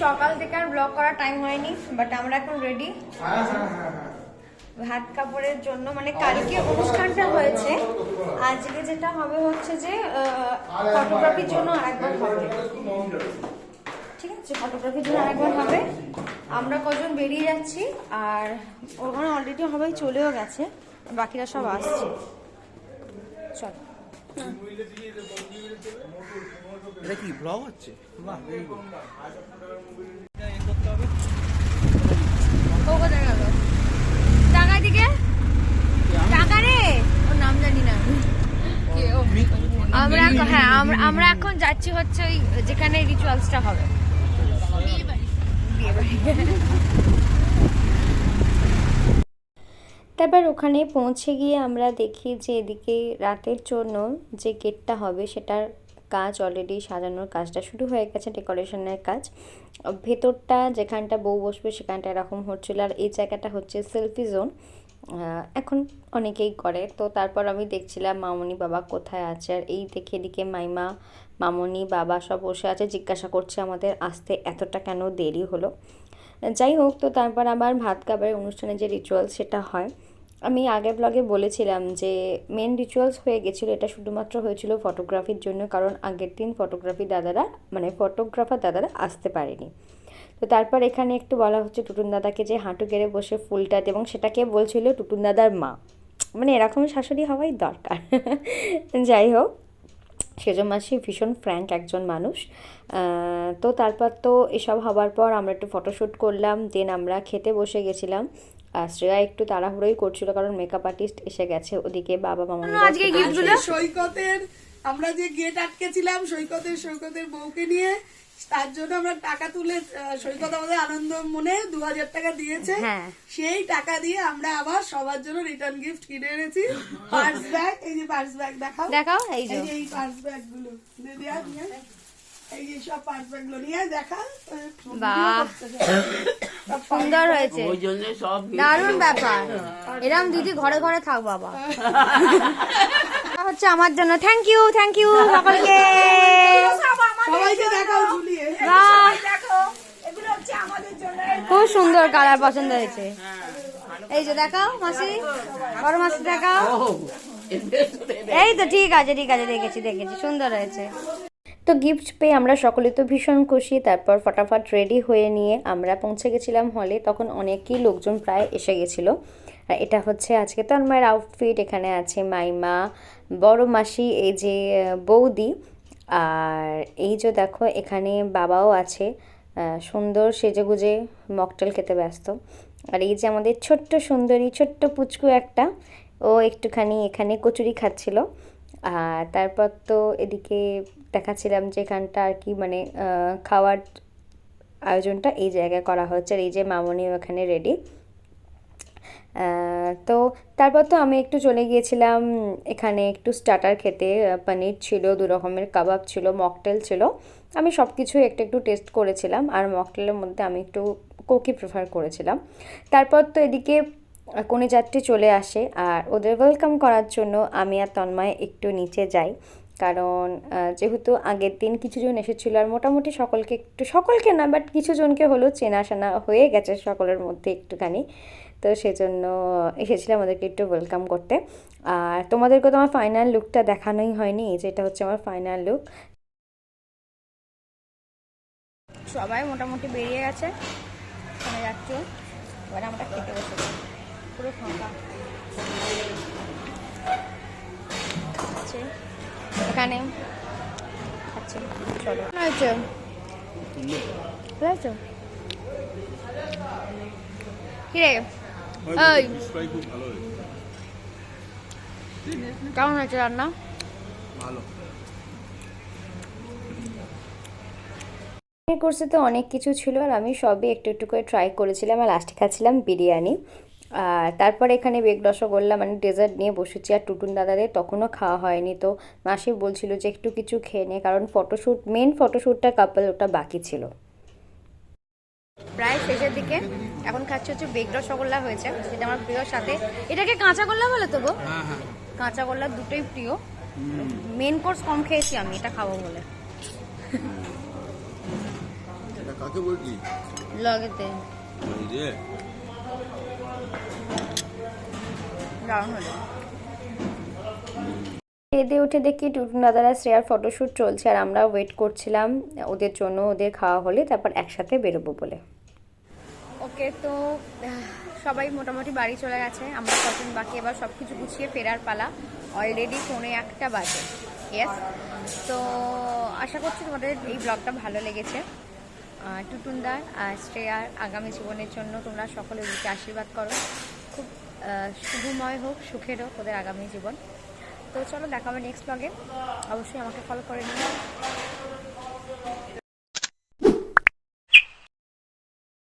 সকাল থেকে আর ব্লগ করার টাইম হয়নি, বাট আমরা এখন রেডি ভাত কাপড়ের জন্য। মানে কালকে অনুষ্ঠানটা হয়েছে, আজকে যেটা হবে হচ্ছে যে ফটোগ্রাফির জন্য আরেকবার হবে। ঠিক আছে, ফটোগ্রাফির জন্য আরেকবার হবে। আমরা কজন বেরিয়ে যাচ্ছি, আর ওখানে অলরেডি সবাই চলেও গেছে, বাকিরা সব আসছে। চল। এটা কি ব্লগ হচ্ছে? বাহ, কোথায় গেল টাকা দিকে? টাকা রে, ওর নাম জানি না। আমরা এখন যাচ্ছি হচ্ছে ওই যেখানে রিচুয়ালসটা হবে। তারপর ওখানে পৌঁছে গিয়ে আমরা দেখি যে এদিকে রাতের জন্য যে গেটটা হবে সেটার কাজ অলরেডি সাজানোর কাজটা শুরু হয়ে গেছে, ডেকোরেশনের কাজ। ভেতরটা যেখানটা বউ বসবে সেখানটা এরকম হচ্ছিল, আর এই জায়গাটা হচ্ছে সেলফি জোন, এখন অনেকেই করে। তো তারপর আমি দেখছিলাম মামনি বাবা কোথায় আছে, আর এই দেখে এদিকে মাইমা মামনি বাবা সব বসে আছে, জিজ্ঞাসা করছে আমাদের আসতে এতটা কেন দেরি হলো। যাই হোক, তো তারপর আবার ভাত খাবারের অনুষ্ঠানে যে রিচুয়ালস সেটা হয়। আমি আগের ব্লগে বলেছিলাম যে মেন রিচুয়ালস হয়ে গেছিলো, এটা শুধুমাত্র হয়েছিল ফটোগ্রাফির জন্য, কারণ আগের দিন ফটোগ্রাফার দাদারা আসতে পারেনি। তো তারপর এখানে একটু বলা হচ্ছে টুটুন দাদাকে যে হাঁটু গেড়ে বসে ফুলটা, এবং সেটাকে বলছিল টুটুন দাদার মা, মানে এরকম শাশুড়ি হওয়াই দরকার। যাই হোক, সেজ মাসি ভীষণ ফ্র্যাঙ্ক একজন মানুষ। তো তারপর তো এসব হওয়ার পর আমরা একটু ফটোশ্যুট করলাম, দেন আমরা খেতে বসে গেছিলাম। শ্রেয়া একটু তাড়াহুড়োই করছিল কারণ মেকআপ আর্টিস্ট এসে গেছে, ওদিকে বাবা মামা সৈকতের আমরা যে গেট আটকেছিলাম সৈকতের বউকে নিয়ে, তার জন্য আমরা টাকা তুলে, সৈকত আমাদের আনন্দ মনে 2000 টাকা দিয়েছে, সেই টাকা দিয়ে আমরা আবার সবার জন্য রিটার্ন গিফট কিনে এনেছি। পার্স ব্যাগ, এই যে পার্স ব্যাগ দেখাও, এই যে এই পার্স ব্যাগ গুলো এই যে সব পার্স ব্যাগ গুলো নিয়ে দেখা। বাহ, সুন্দর হয়েছে, দারুণ ব্যাপার। এরকম দিদি ঘরে ঘরে থাক বাবা। হচ্ছে আমার জন্য থ্যাংক ইউ সকলকে। সবাইকে দেখাও ঝুলিয়ে, খুব সুন্দর কালার পছন্দ হয়েছে। এই যে দেখাও মাসি, বড় মাসি দেখাও। এই তো ঠিক আছে দেখেছি সুন্দর হয়েছে। তো গিফট পেয়ে আমরা সকলে তো ভীষণ খুশি। তারপর ফটাফট রেডি হয়ে নিয়ে আমরা পৌঁছে গেছিলাম হলে, তখন অনেকই লোকজন প্রায় এসে গেছিলো। আর এটা হচ্ছে আজকে তন্ময়ের আউটফিট, এখানে আছে মাইমা, বড় মাসি, এই যে বৌদি, আর এই যে দেখো এখানে বাবাও আছে, সুন্দর সেজেগুজে মকটেল খেতে ব্যস্ত। আর এই যে আমাদের ছোট্ট সুন্দরী ছোট্ট পুচকু একটা, ও একটুখানি এখানে কচুরি খাচ্ছিল। আর তারপর তো এদিকে দেখাচ্ছিলাম যে এখানটা আর কি মানে খাওয়ার আয়োজনটা এই জায়গায় করা হচ্ছে। আর এই যে মামনিও এখানে রেডি। তো তারপর তো আমি একটু চলে গিয়েছিলাম এখানে একটু স্টার্টার খেতে, পনির ছিল, 2 রকমের কাবাব ছিল, মকটেল ছিল। আমি সব কিছু একটু টেস্ট করেছিলাম, আর মকটেলের মধ্যে আমি একটু কোকি প্রেফার করেছিলাম। তারপর তো এদিকে কনে যাত্রী চলে আসে, আর ওদের ওয়েলকাম করার জন্য আমি আর তন্ময় একটু নিচে যাই, কারণ যেহেতু আগের দিন কিছুজন এসেছিলো, আর মোটামুটি সকলকে না বাট কিছু জনকে হলেও চেনাশোনা হয়ে গেছে সকলের মধ্যে একটুখানি, তো সেজন্য এসেছিলাম ওদেরকে একটু ওয়েলকাম করতে। আর তোমাদেরকে তো আমার ফাইনাল লুকটা দেখানোই হয়নি, যেটা হচ্ছে আমার ফাইনাল লুক। সবাই মোটামুটি বেরিয়ে গেছে, ওখানে যাচ্ছ, এবার আমরা খেতে বসেছি, পুরো ফাঁকা আছে এখানে। আচ্ছা চলো, হয়েছে বুঝেছো কি রে? কেমন হয়েছে রান্না? ভালো। কোর্সে তো অনেক কিছু ছিল, আর আমি সবই একটু করে ট্রাই করেছিলাম, আর লাস্টে খাচ্ছিলাম বিরিয়ানি। আর তারপর এখানে বেগ রসগোল্লা মানে ডেজার্ট নিয়ে বসেছি, আর টুটুন দাদাদের তখনও খাওয়া হয়নি। তো মাসি বলছিল যে একটু কিছু খেয়ে নে, কারণ মেন ফটোশ্যুটটা কাপল ওটা বাকি ছিল। প্রায় শেষের দিকে এখন খাচ্ছি হচ্ছে বেগ রসগোল্লা হয়েছে, যেটা আমার প্রিয়। সাথে এটাকে কাঁচা গোল্লা বলে তো গো? কাঁচা গোল্লা দুটোই প্রিয়। মেন কোর্স কম খেয়েছি আমি, এটা খাবো বলে। কাকে বলছি লগেতে এই যে দারুণ হলো। খেতে উঠে দেখি টুটুন দাদারা শ্রেয়ার ফটোশ্যুট চলছে আর আমরা ওয়েট করছিলাম ওদের জন্য, ওদের খাওয়া হলে তারপর একসাথে বেরোবো বলে। ওকে, তো সবাই মোটামুটি বাড়ি চলে গেছে, আমরা কজন বাকি এবার সব কিছু গুছিয়ে ফেরার পালা। অলরেডি 1:45 বাজে। ইয়েস, তো আশা করছি তোমাদের এই ব্লগটা ভালো লেগেছে। টুটুনদার আর শ্রেয়ার আগামী জীবনের জন্য তোমরা সকলে ওদেরকে আশীর্বাদ করো, খুব শুভময় হোক, সুখের হোক ওদের আগামী জীবন। তো চলো দেখা হবে নেক্সট ব্লগে, অবশ্যই আমাকে ফলো করে নিও।